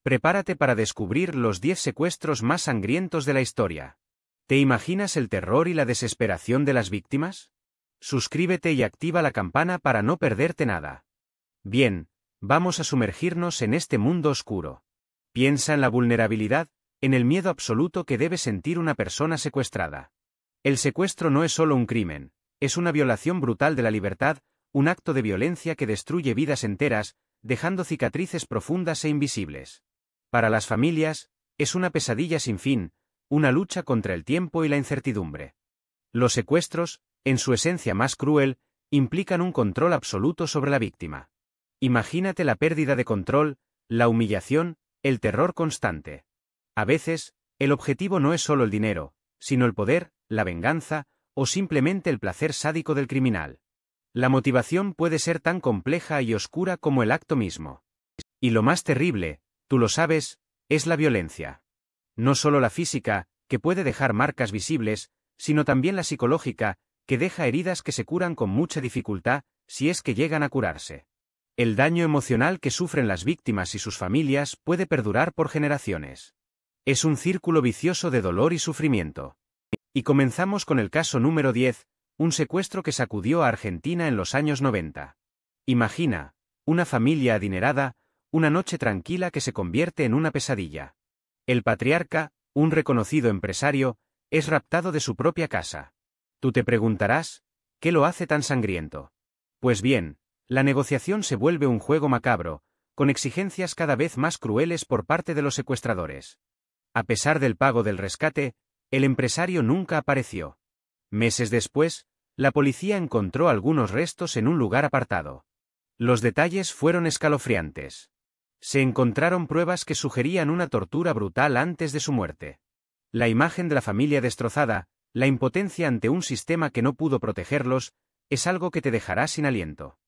Prepárate para descubrir los 10 secuestros más sangrientos de la historia. ¿Te imaginas el terror y la desesperación de las víctimas? Suscríbete y activa la campana para no perderte nada. Bien, vamos a sumergirnos en este mundo oscuro. Piensa en la vulnerabilidad, en el miedo absoluto que debe sentir una persona secuestrada. El secuestro no es solo un crimen, es una violación brutal de la libertad, un acto de violencia que destruye vidas enteras, dejando cicatrices profundas e invisibles. Para las familias, es una pesadilla sin fin, una lucha contra el tiempo y la incertidumbre. Los secuestros, en su esencia más cruel, implican un control absoluto sobre la víctima. Imagínate la pérdida de control, la humillación, el terror constante. A veces, el objetivo no es solo el dinero, sino el poder, la venganza, o simplemente el placer sádico del criminal. La motivación puede ser tan compleja y oscura como el acto mismo. Y lo más terrible, tú lo sabes, es la violencia. No solo la física, que puede dejar marcas visibles, sino también la psicológica, que deja heridas que se curan con mucha dificultad, si es que llegan a curarse. El daño emocional que sufren las víctimas y sus familias puede perdurar por generaciones. Es un círculo vicioso de dolor y sufrimiento. Y comenzamos con el caso número 10, un secuestro que sacudió a Argentina en los años 90. Imagina, una familia adinerada, una noche tranquila que se convierte en una pesadilla. El patriarca, un reconocido empresario, es raptado de su propia casa. Tú te preguntarás, ¿qué lo hace tan sangriento? Pues bien, la negociación se vuelve un juego macabro, con exigencias cada vez más crueles por parte de los secuestradores. A pesar del pago del rescate, el empresario nunca apareció. Meses después, la policía encontró algunos restos en un lugar apartado. Los detalles fueron escalofriantes. Se encontraron pruebas que sugerían una tortura brutal antes de su muerte. La imagen de la familia destrozada, la impotencia ante un sistema que no pudo protegerlos, es algo que te dejará sin aliento.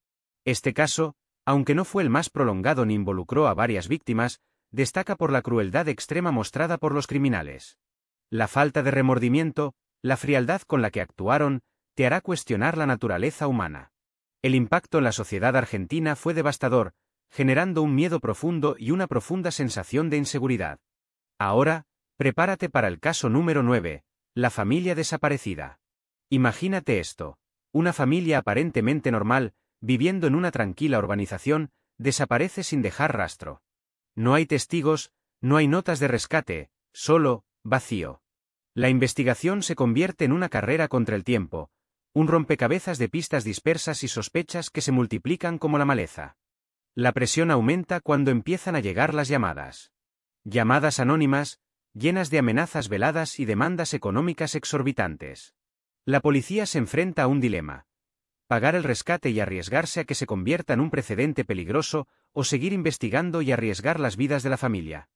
Este caso, aunque no fue el más prolongado ni involucró a varias víctimas, destaca por la crueldad extrema mostrada por los criminales. La falta de remordimiento, la frialdad con la que actuaron, te hará cuestionar la naturaleza humana. El impacto en la sociedad argentina fue devastador, generando un miedo profundo y una profunda sensación de inseguridad. Ahora, prepárate para el caso número 9, la familia desaparecida. Imagínate esto, una familia aparentemente normal, viviendo en una tranquila urbanización, desaparece sin dejar rastro. No hay testigos, no hay notas de rescate, solo, vacío. La investigación se convierte en una carrera contra el tiempo, un rompecabezas de pistas dispersas y sospechas que se multiplican como la maleza. La presión aumenta cuando empiezan a llegar las llamadas. Llamadas anónimas, llenas de amenazas veladas y demandas económicas exorbitantes. La policía se enfrenta a un dilema: pagar el rescate y arriesgarse a que se convierta en un precedente peligroso, o seguir investigando y arriesgar las vidas de la familia.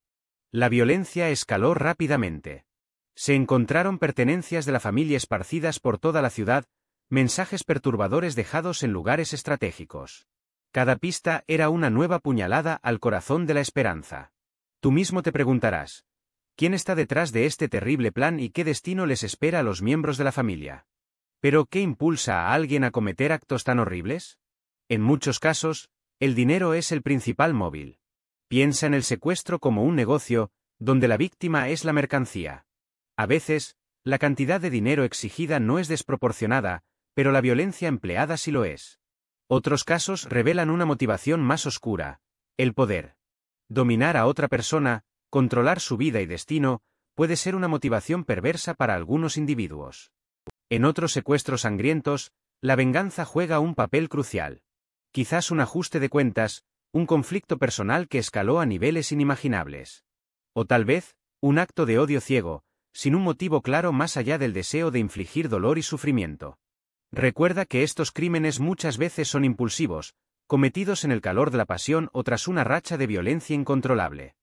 La violencia escaló rápidamente. Se encontraron pertenencias de la familia esparcidas por toda la ciudad, mensajes perturbadores dejados en lugares estratégicos. Cada pista era una nueva puñalada al corazón de la esperanza. Tú mismo te preguntarás, ¿quién está detrás de este terrible plan y qué destino les espera a los miembros de la familia? ¿Pero qué impulsa a alguien a cometer actos tan horribles? En muchos casos, el dinero es el principal móvil. Piensa en el secuestro como un negocio, donde la víctima es la mercancía. A veces, la cantidad de dinero exigida no es desproporcionada, pero la violencia empleada sí lo es. Otros casos revelan una motivación más oscura: el poder. Dominar a otra persona, controlar su vida y destino, puede ser una motivación perversa para algunos individuos. En otros secuestros sangrientos, la venganza juega un papel crucial. Quizás un ajuste de cuentas, un conflicto personal que escaló a niveles inimaginables. O tal vez, un acto de odio ciego, sin un motivo claro más allá del deseo de infligir dolor y sufrimiento. Recuerda que estos crímenes muchas veces son impulsivos, cometidos en el calor de la pasión o tras una racha de violencia incontrolable.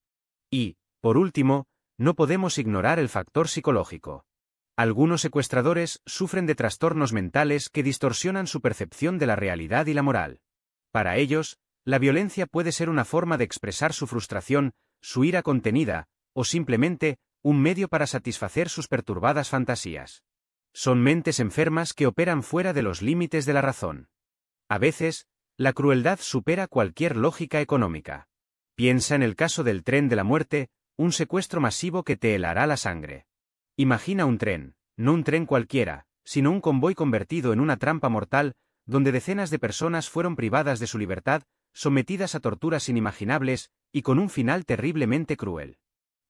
Y, por último, no podemos ignorar el factor psicológico. Algunos secuestradores sufren de trastornos mentales que distorsionan su percepción de la realidad y la moral. Para ellos, la violencia puede ser una forma de expresar su frustración, su ira contenida, o simplemente, un medio para satisfacer sus perturbadas fantasías. Son mentes enfermas que operan fuera de los límites de la razón. A veces, la crueldad supera cualquier lógica económica. Piensa en el caso del tren de la muerte, un secuestro masivo que te helará la sangre. Imagina un tren, no un tren cualquiera, sino un convoy convertido en una trampa mortal, donde decenas de personas fueron privadas de su libertad, sometidas a torturas inimaginables, y con un final terriblemente cruel.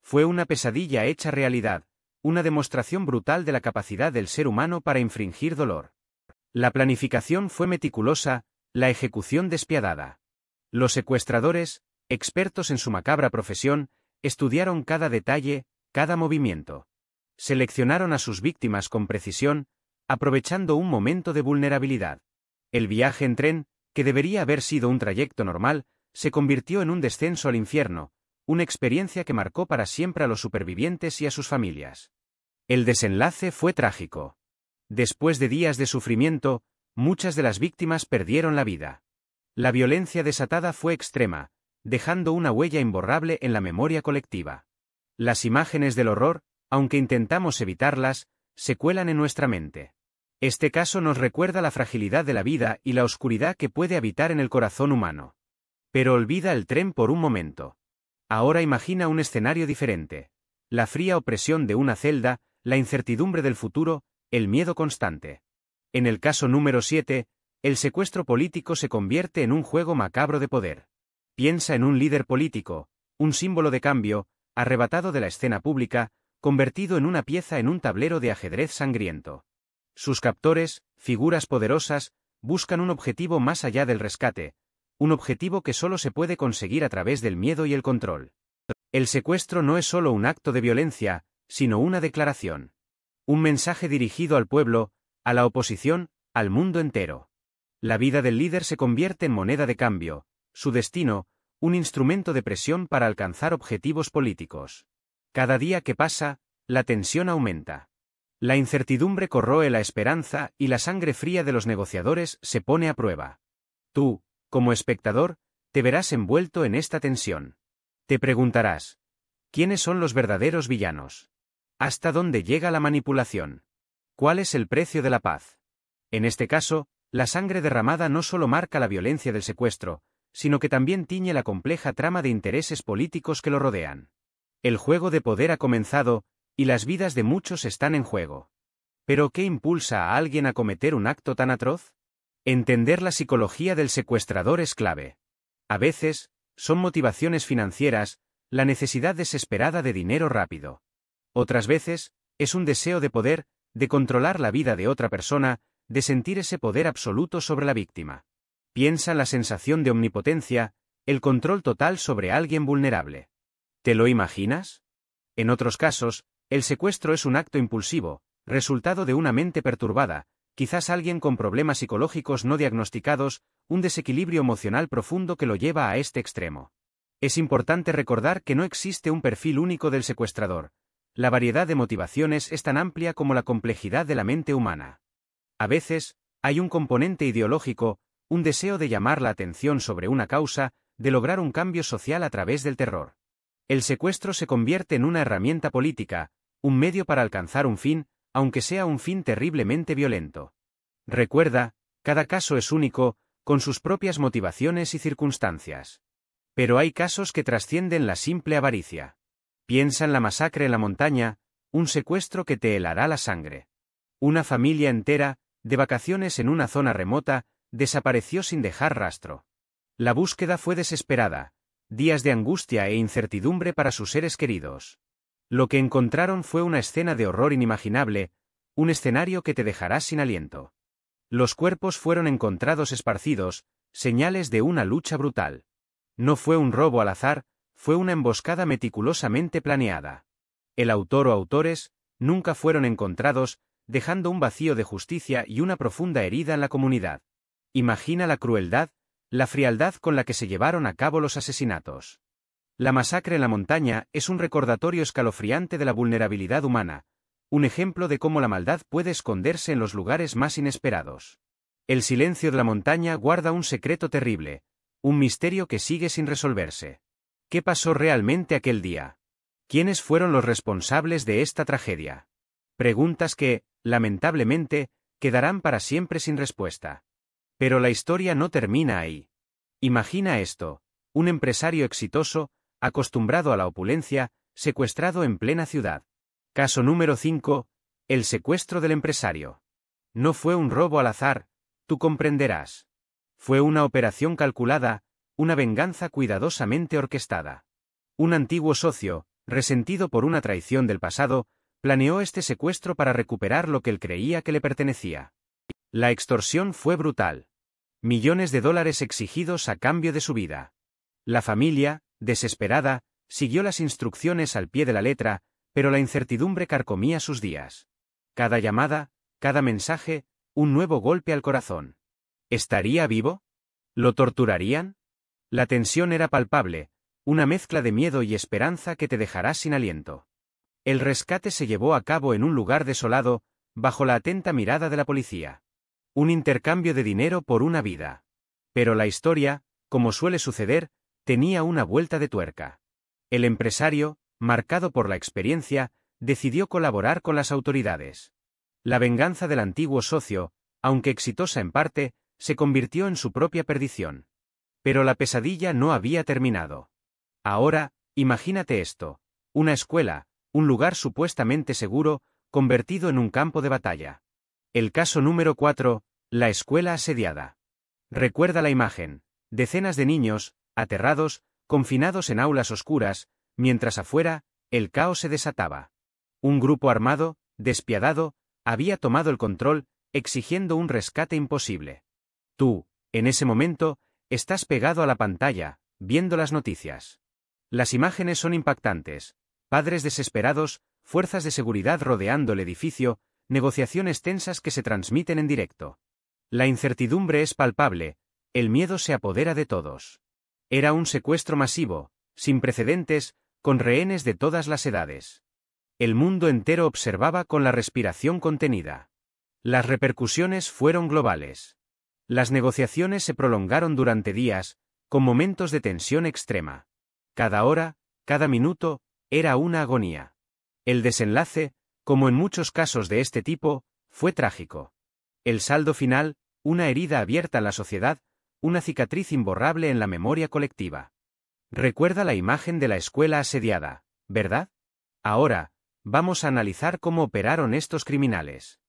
Fue una pesadilla hecha realidad, una demostración brutal de la capacidad del ser humano para infringir dolor. La planificación fue meticulosa, la ejecución despiadada. Los secuestradores, expertos en su macabra profesión, estudiaron cada detalle, cada movimiento. Seleccionaron a sus víctimas con precisión, aprovechando un momento de vulnerabilidad. El viaje en tren, que debería haber sido un trayecto normal, se convirtió en un descenso al infierno, una experiencia que marcó para siempre a los supervivientes y a sus familias. El desenlace fue trágico. Después de días de sufrimiento, muchas de las víctimas perdieron la vida. La violencia desatada fue extrema, dejando una huella imborrable en la memoria colectiva. Las imágenes del horror, aunque intentamos evitarlas, se cuelan en nuestra mente. Este caso nos recuerda la fragilidad de la vida y la oscuridad que puede habitar en el corazón humano. Pero olvida el tren por un momento. Ahora imagina un escenario diferente. La fría opresión de una celda, la incertidumbre del futuro, el miedo constante. En el caso número 7, el secuestro político se convierte en un juego macabro de poder. Piensa en un líder político, un símbolo de cambio, arrebatado de la escena pública, convertido en una pieza en un tablero de ajedrez sangriento. Sus captores, figuras poderosas, buscan un objetivo más allá del rescate, un objetivo que solo se puede conseguir a través del miedo y el control. El secuestro no es solo un acto de violencia, sino una declaración. Un mensaje dirigido al pueblo, a la oposición, al mundo entero. La vida del líder se convierte en moneda de cambio, su destino, un instrumento de presión para alcanzar objetivos políticos. Cada día que pasa, la tensión aumenta. La incertidumbre corroe la esperanza y la sangre fría de los negociadores se pone a prueba. Tú, como espectador, te verás envuelto en esta tensión. Te preguntarás, ¿quiénes son los verdaderos villanos? ¿Hasta dónde llega la manipulación? ¿Cuál es el precio de la paz? En este caso, la sangre derramada no solo marca la violencia del secuestro, sino que también tiñe la compleja trama de intereses políticos que lo rodean. El juego de poder ha comenzado, y las vidas de muchos están en juego. ¿Pero qué impulsa a alguien a cometer un acto tan atroz? Entender la psicología del secuestrador es clave. A veces, son motivaciones financieras, la necesidad desesperada de dinero rápido. Otras veces, es un deseo de poder, de controlar la vida de otra persona, de sentir ese poder absoluto sobre la víctima. Piensa en la sensación de omnipotencia, el control total sobre alguien vulnerable. ¿Te lo imaginas? En otros casos, el secuestro es un acto impulsivo, resultado de una mente perturbada, quizás alguien con problemas psicológicos no diagnosticados, un desequilibrio emocional profundo que lo lleva a este extremo. Es importante recordar que no existe un perfil único del secuestrador. La variedad de motivaciones es tan amplia como la complejidad de la mente humana. A veces, hay un componente ideológico, un deseo de llamar la atención sobre una causa, de lograr un cambio social a través del terror. El secuestro se convierte en una herramienta política, un medio para alcanzar un fin, aunque sea un fin terriblemente violento. Recuerda, cada caso es único, con sus propias motivaciones y circunstancias. Pero hay casos que trascienden la simple avaricia. Piensa en la masacre en la montaña, un secuestro que te helará la sangre. Una familia entera, de vacaciones en una zona remota, desapareció sin dejar rastro. La búsqueda fue desesperada, días de angustia e incertidumbre para sus seres queridos. Lo que encontraron fue una escena de horror inimaginable, un escenario que te dejará sin aliento. Los cuerpos fueron encontrados esparcidos, señales de una lucha brutal. No fue un robo al azar, fue una emboscada meticulosamente planeada. El autor o autores nunca fueron encontrados, dejando un vacío de justicia y una profunda herida en la comunidad. Imagina la crueldad, la frialdad con la que se llevaron a cabo los asesinatos. La masacre en la montaña es un recordatorio escalofriante de la vulnerabilidad humana, un ejemplo de cómo la maldad puede esconderse en los lugares más inesperados. El silencio de la montaña guarda un secreto terrible, un misterio que sigue sin resolverse. ¿Qué pasó realmente aquel día? ¿Quiénes fueron los responsables de esta tragedia? Preguntas que, lamentablemente, quedarán para siempre sin respuesta. Pero la historia no termina ahí. Imagina esto, un empresario exitoso, acostumbrado a la opulencia, secuestrado en plena ciudad. Caso número 5. El secuestro del empresario. No fue un robo al azar, tú comprenderás. Fue una operación calculada, una venganza cuidadosamente orquestada. Un antiguo socio, resentido por una traición del pasado, planeó este secuestro para recuperar lo que él creía que le pertenecía. La extorsión fue brutal. Millones de dólares exigidos a cambio de su vida. La familia, desesperada, siguió las instrucciones al pie de la letra, pero la incertidumbre carcomía sus días. Cada llamada, cada mensaje, un nuevo golpe al corazón. ¿Estaría vivo? ¿Lo torturarían? La tensión era palpable, una mezcla de miedo y esperanza que te dejará sin aliento. El rescate se llevó a cabo en un lugar desolado, bajo la atenta mirada de la policía. Un intercambio de dinero por una vida. Pero la historia, como suele suceder, tenía una vuelta de tuerca. El empresario, marcado por la experiencia, decidió colaborar con las autoridades. La venganza del antiguo socio, aunque exitosa en parte, se convirtió en su propia perdición. Pero la pesadilla no había terminado. Ahora, imagínate esto: una escuela, un lugar supuestamente seguro, convertido en un campo de batalla. El caso número 4, la escuela asediada. Recuerda la imagen: decenas de niños, aterrados, confinados en aulas oscuras, mientras afuera, el caos se desataba. Un grupo armado, despiadado, había tomado el control, exigiendo un rescate imposible. Tú, en ese momento, estás pegado a la pantalla, viendo las noticias. Las imágenes son impactantes: padres desesperados, fuerzas de seguridad rodeando el edificio, negociaciones tensas que se transmiten en directo. La incertidumbre es palpable, el miedo se apodera de todos. Era un secuestro masivo, sin precedentes, con rehenes de todas las edades. El mundo entero observaba con la respiración contenida. Las repercusiones fueron globales. Las negociaciones se prolongaron durante días, con momentos de tensión extrema. Cada hora, cada minuto, era una agonía. El desenlace, como en muchos casos de este tipo, fue trágico. El saldo final, una herida abierta en la sociedad, una cicatriz imborrable en la memoria colectiva. Recuerda la imagen de la escuela asediada, ¿verdad? Ahora, vamos a analizar cómo operaron estos criminales.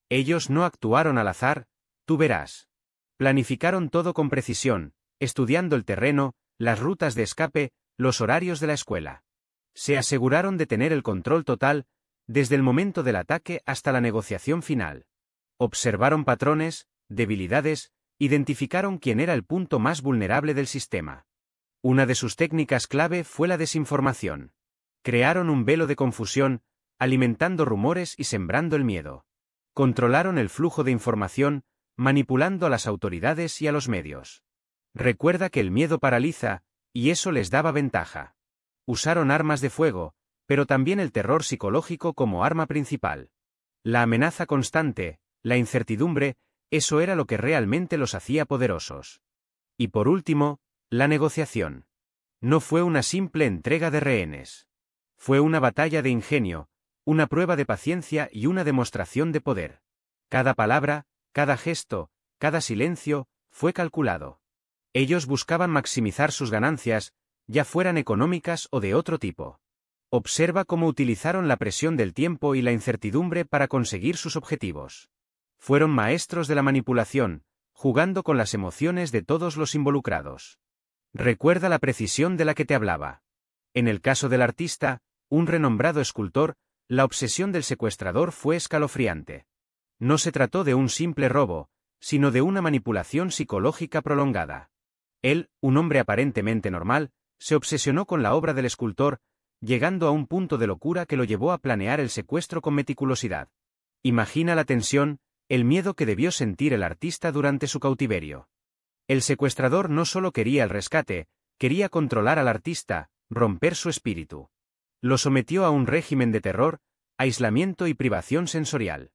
Ellos no actuaron al azar, tú verás. Planificaron todo con precisión, estudiando el terreno, las rutas de escape, los horarios de la escuela. Se aseguraron de tener el control total, desde el momento del ataque hasta la negociación final. Observaron patrones, debilidades, identificaron quién era el punto más vulnerable del sistema. Una de sus técnicas clave fue la desinformación. Crearon un velo de confusión, alimentando rumores y sembrando el miedo. Controlaron el flujo de información, manipulando a las autoridades y a los medios. Recuerda que el miedo paraliza, y eso les daba ventaja. Usaron armas de fuego, pero también el terror psicológico como arma principal. La amenaza constante, la incertidumbre, eso era lo que realmente los hacía poderosos. Y por último, la negociación. No fue una simple entrega de rehenes. Fue una batalla de ingenio, una prueba de paciencia y una demostración de poder. Cada palabra, cada gesto, cada silencio, fue calculado. Ellos buscaban maximizar sus ganancias, ya fueran económicas o de otro tipo. Observa cómo utilizaron la presión del tiempo y la incertidumbre para conseguir sus objetivos. Fueron maestros de la manipulación, jugando con las emociones de todos los involucrados. Recuerda la precisión de la que te hablaba. En el caso del artista, un renombrado escultor, la obsesión del secuestrador fue escalofriante. No se trató de un simple robo, sino de una manipulación psicológica prolongada. Él, un hombre aparentemente normal, se obsesionó con la obra del escultor, llegando a un punto de locura que lo llevó a planear el secuestro con meticulosidad. Imagina la tensión, el miedo que debió sentir el artista durante su cautiverio. El secuestrador no solo quería el rescate, quería controlar al artista, romper su espíritu. Lo sometió a un régimen de terror, aislamiento y privación sensorial.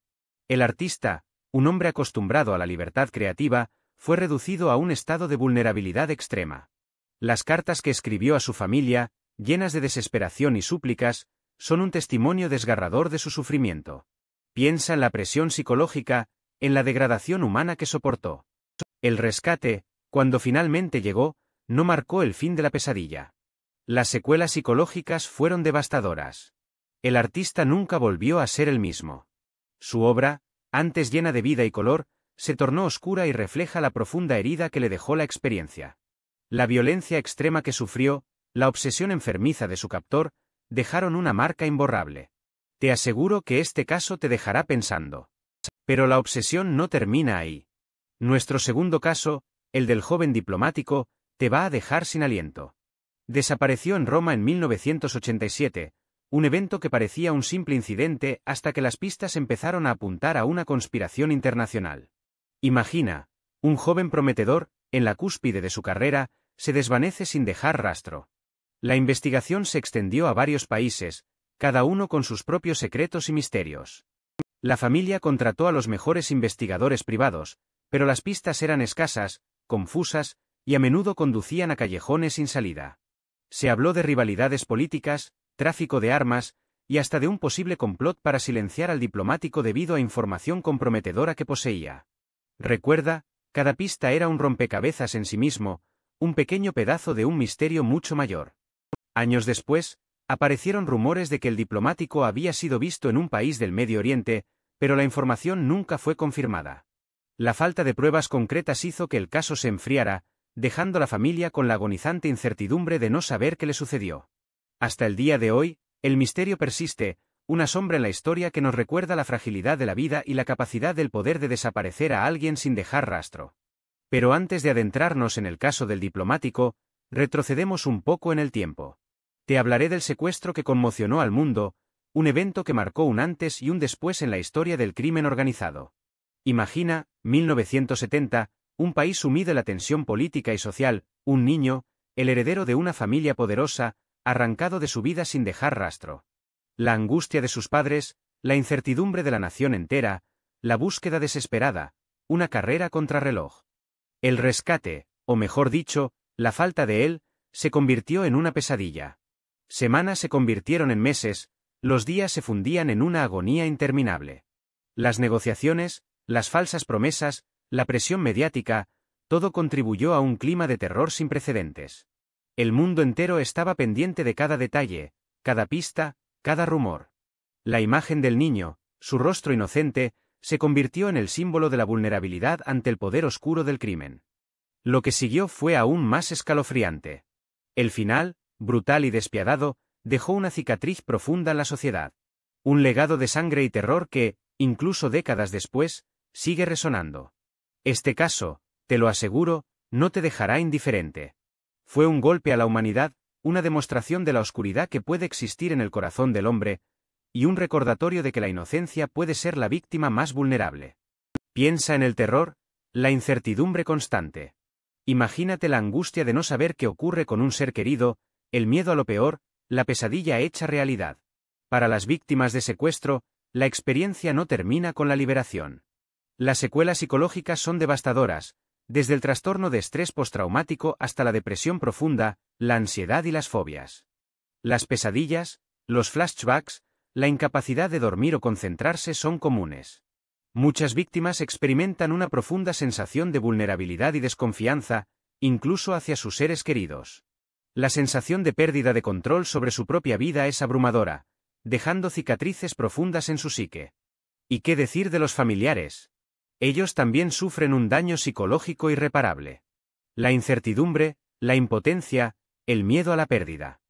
El artista, un hombre acostumbrado a la libertad creativa, fue reducido a un estado de vulnerabilidad extrema. Las cartas que escribió a su familia, llenas de desesperación y súplicas, son un testimonio desgarrador de su sufrimiento. Piensa en la presión psicológica, en la degradación humana que soportó. El rescate, cuando finalmente llegó, no marcó el fin de la pesadilla. Las secuelas psicológicas fueron devastadoras. El artista nunca volvió a ser el mismo. Su obra, antes llena de vida y color, se tornó oscura y refleja la profunda herida que le dejó la experiencia. La violencia extrema que sufrió, la obsesión enfermiza de su captor, dejaron una marca imborrable. Te aseguro que este caso te dejará pensando. Pero la obsesión no termina ahí. Nuestro segundo caso, el del joven diplomático, te va a dejar sin aliento. Desapareció en Roma en 1987, un evento que parecía un simple incidente hasta que las pistas empezaron a apuntar a una conspiración internacional. Imagina, un joven prometedor, en la cúspide de su carrera, se desvanece sin dejar rastro. La investigación se extendió a varios países, cada uno con sus propios secretos y misterios. La familia contrató a los mejores investigadores privados, pero las pistas eran escasas, confusas, y a menudo conducían a callejones sin salida. Se habló de rivalidades políticas, tráfico de armas, y hasta de un posible complot para silenciar al diplomático debido a información comprometedora que poseía. Recuerda, cada pista era un rompecabezas en sí mismo, un pequeño pedazo de un misterio mucho mayor. Años después, aparecieron rumores de que el diplomático había sido visto en un país del Medio Oriente, pero la información nunca fue confirmada. La falta de pruebas concretas hizo que el caso se enfriara, dejando a la familia con la agonizante incertidumbre de no saber qué le sucedió. Hasta el día de hoy, el misterio persiste, una sombra en la historia que nos recuerda la fragilidad de la vida y la capacidad del poder de desaparecer a alguien sin dejar rastro. Pero antes de adentrarnos en el caso del diplomático, retrocedemos un poco en el tiempo. Te hablaré del secuestro que conmocionó al mundo, un evento que marcó un antes y un después en la historia del crimen organizado. Imagina, 1970, un país sumido en la tensión política y social, un niño, el heredero de una familia poderosa, arrancado de su vida sin dejar rastro. La angustia de sus padres, la incertidumbre de la nación entera, la búsqueda desesperada, una carrera contrarreloj. El rescate, o mejor dicho, la falta de él, se convirtió en una pesadilla. Semanas se convirtieron en meses, los días se fundían en una agonía interminable. Las negociaciones, las falsas promesas, la presión mediática, todo contribuyó a un clima de terror sin precedentes. El mundo entero estaba pendiente de cada detalle, cada pista, cada rumor. La imagen del niño, su rostro inocente, se convirtió en el símbolo de la vulnerabilidad ante el poder oscuro del crimen. Lo que siguió fue aún más escalofriante. El final, brutal y despiadado, dejó una cicatriz profunda en la sociedad. Un legado de sangre y terror que, incluso décadas después, sigue resonando. Este caso, te lo aseguro, no te dejará indiferente. Fue un golpe a la humanidad, una demostración de la oscuridad que puede existir en el corazón del hombre, y un recordatorio de que la inocencia puede ser la víctima más vulnerable. Piensa en el terror, la incertidumbre constante. Imagínate la angustia de no saber qué ocurre con un ser querido, el miedo a lo peor, la pesadilla hecha realidad. Para las víctimas de secuestro, la experiencia no termina con la liberación. Las secuelas psicológicas son devastadoras, desde el trastorno de estrés postraumático hasta la depresión profunda, la ansiedad y las fobias. Las pesadillas, los flashbacks, la incapacidad de dormir o concentrarse son comunes. Muchas víctimas experimentan una profunda sensación de vulnerabilidad y desconfianza, incluso hacia sus seres queridos. La sensación de pérdida de control sobre su propia vida es abrumadora, dejando cicatrices profundas en su psique. ¿Y qué decir de los familiares? Ellos también sufren un daño psicológico irreparable. La incertidumbre, la impotencia, el miedo a la pérdida.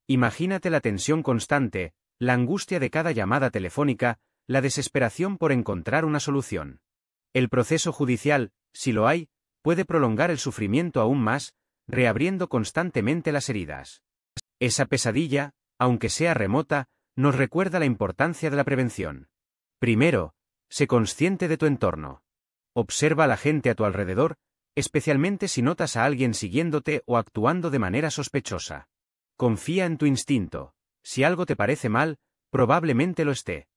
Imagínate la tensión constante, la angustia de cada llamada telefónica, la desesperación por encontrar una solución. El proceso judicial, si lo hay, puede prolongar el sufrimiento aún más, reabriendo constantemente las heridas. Esa pesadilla, aunque sea remota, nos recuerda la importancia de la prevención. Primero, sé consciente de tu entorno. Observa a la gente a tu alrededor, especialmente si notas a alguien siguiéndote o actuando de manera sospechosa. Confía en tu instinto. Si algo te parece mal, probablemente lo esté.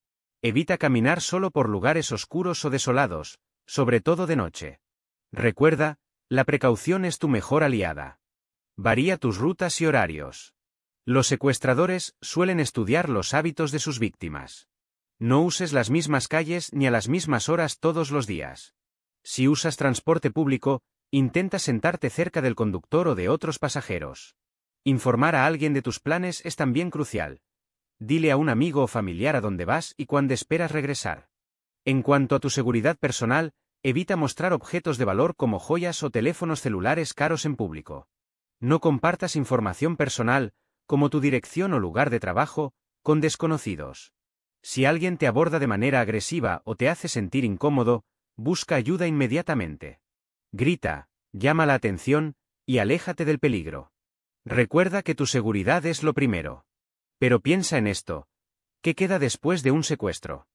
Evita caminar solo por lugares oscuros o desolados, sobre todo de noche. Recuerda, la precaución es tu mejor aliada. Varía tus rutas y horarios. Los secuestradores suelen estudiar los hábitos de sus víctimas. No uses las mismas calles ni a las mismas horas todos los días. Si usas transporte público, Intenta sentarte cerca del conductor o de otros pasajeros. Informar a alguien de tus planes es también crucial. Dile a un amigo o familiar a dónde vas y cuándo esperas regresar. En cuanto a tu seguridad personal, evita mostrar objetos de valor como joyas o teléfonos celulares caros en público. No compartas información personal, como tu dirección o lugar de trabajo, con desconocidos. Si alguien te aborda de manera agresiva o te hace sentir incómodo, busca ayuda inmediatamente. Grita, llama la atención, y aléjate del peligro. Recuerda que tu seguridad es lo primero. Pero piensa en esto. ¿Qué queda después de un secuestro?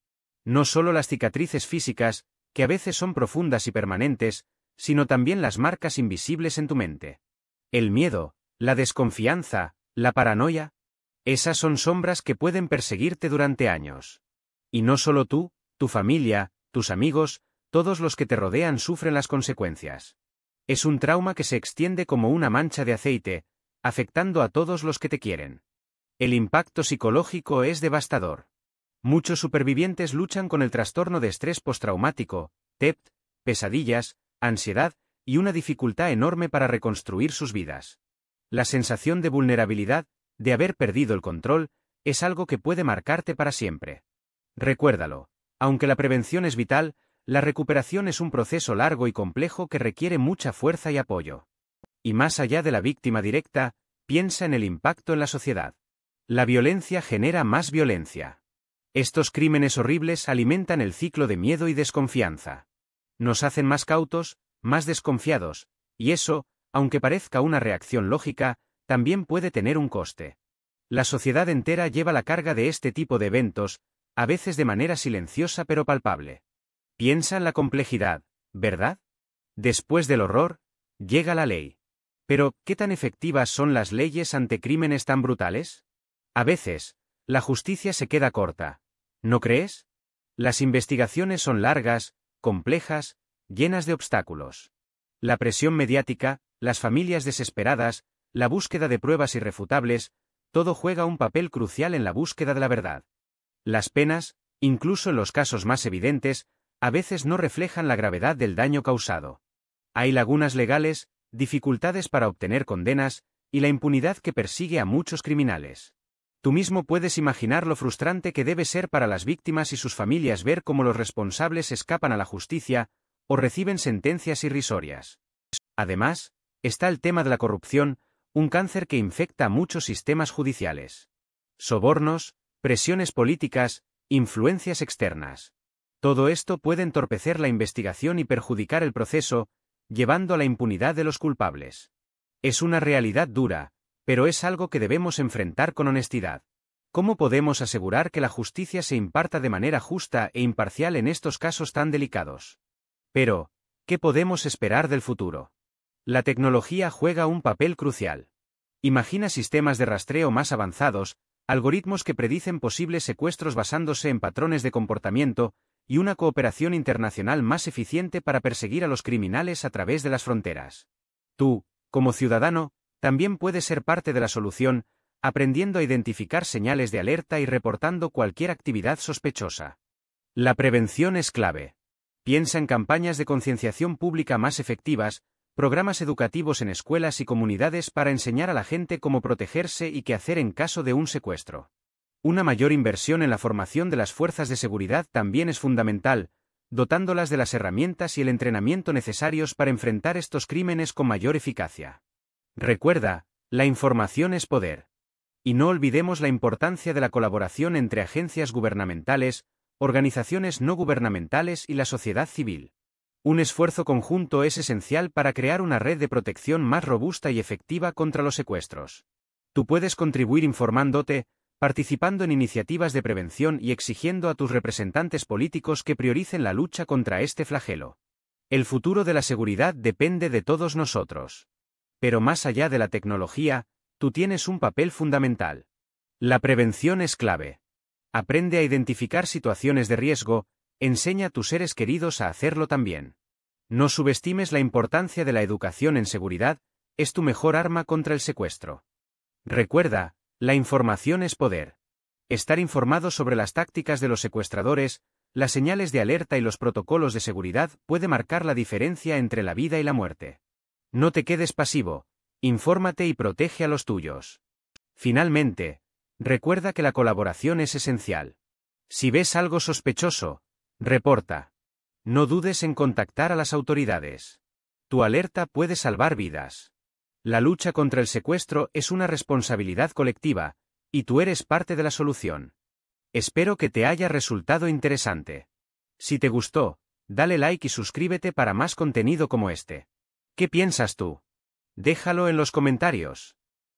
No solo las cicatrices físicas, que a veces son profundas y permanentes, sino también las marcas invisibles en tu mente. El miedo, la desconfianza, la paranoia. Esas son sombras que pueden perseguirte durante años. Y no solo tú, tu familia, tus amigos, todos los que te rodean sufren las consecuencias. Es un trauma que se extiende como una mancha de aceite, afectando a todos los que te quieren. El impacto psicológico es devastador. Muchos supervivientes luchan con el trastorno de estrés postraumático, TEPT, pesadillas, ansiedad y una dificultad enorme para reconstruir sus vidas. La sensación de vulnerabilidad, de haber perdido el control, es algo que puede marcarte para siempre. Recuérdalo, aunque la prevención es vital, la recuperación es un proceso largo y complejo que requiere mucha fuerza y apoyo. Y más allá de la víctima directa, piensa en el impacto en la sociedad. La violencia genera más violencia. Estos crímenes horribles alimentan el ciclo de miedo y desconfianza. Nos hacen más cautos, más desconfiados, y eso, aunque parezca una reacción lógica, también puede tener un coste. La sociedad entera lleva la carga de este tipo de eventos, a veces de manera silenciosa pero palpable. Piensa en la complejidad, ¿verdad? Después del horror, llega la ley. Pero, ¿qué tan efectivas son las leyes ante crímenes tan brutales? A veces, la justicia se queda corta. ¿No crees? Las investigaciones son largas, complejas, llenas de obstáculos. La presión mediática, las familias desesperadas, la búsqueda de pruebas irrefutables, todo juega un papel crucial en la búsqueda de la verdad. Las penas, incluso en los casos más evidentes, a veces no reflejan la gravedad del daño causado. Hay lagunas legales, dificultades para obtener condenas, y la impunidad que persigue a muchos criminales. Tú mismo puedes imaginar lo frustrante que debe ser para las víctimas y sus familias ver cómo los responsables escapan a la justicia, o reciben sentencias irrisorias. Además, está el tema de la corrupción, un cáncer que infecta a muchos sistemas judiciales. Sobornos, presiones políticas, influencias externas. Todo esto puede entorpecer la investigación y perjudicar el proceso, llevando a la impunidad de los culpables. Es una realidad dura, pero es algo que debemos enfrentar con honestidad. ¿Cómo podemos asegurar que la justicia se imparta de manera justa e imparcial en estos casos tan delicados? Pero, ¿qué podemos esperar del futuro? La tecnología juega un papel crucial. Imagina sistemas de rastreo más avanzados, algoritmos que predicen posibles secuestros basándose en patrones de comportamiento, y una cooperación internacional más eficiente para perseguir a los criminales a través de las fronteras. Tú, como ciudadano, también puedes ser parte de la solución, aprendiendo a identificar señales de alerta y reportando cualquier actividad sospechosa. La prevención es clave. Piensa en campañas de concienciación pública más efectivas, programas educativos en escuelas y comunidades para enseñar a la gente cómo protegerse y qué hacer en caso de un secuestro. Una mayor inversión en la formación de las fuerzas de seguridad también es fundamental, dotándolas de las herramientas y el entrenamiento necesarios para enfrentar estos crímenes con mayor eficacia. Recuerda, la información es poder. Y no olvidemos la importancia de la colaboración entre agencias gubernamentales, organizaciones no gubernamentales y la sociedad civil. Un esfuerzo conjunto es esencial para crear una red de protección más robusta y efectiva contra los secuestros. Tú puedes contribuir informándote, participando en iniciativas de prevención y exigiendo a tus representantes políticos que prioricen la lucha contra este flagelo. El futuro de la seguridad depende de todos nosotros. Pero más allá de la tecnología, tú tienes un papel fundamental. La prevención es clave. Aprende a identificar situaciones de riesgo, enseña a tus seres queridos a hacerlo también. No subestimes la importancia de la educación en seguridad, es tu mejor arma contra el secuestro. Recuerda, la información es poder. Estar informado sobre las tácticas de los secuestradores, las señales de alerta y los protocolos de seguridad puede marcar la diferencia entre la vida y la muerte. No te quedes pasivo, infórmate y protege a los tuyos. Finalmente, recuerda que la colaboración es esencial. Si ves algo sospechoso, reporta. No dudes en contactar a las autoridades. Tu alerta puede salvar vidas. La lucha contra el secuestro es una responsabilidad colectiva, y tú eres parte de la solución. Espero que te haya resultado interesante. Si te gustó, dale like y suscríbete para más contenido como este. ¿Qué piensas tú? Déjalo en los comentarios.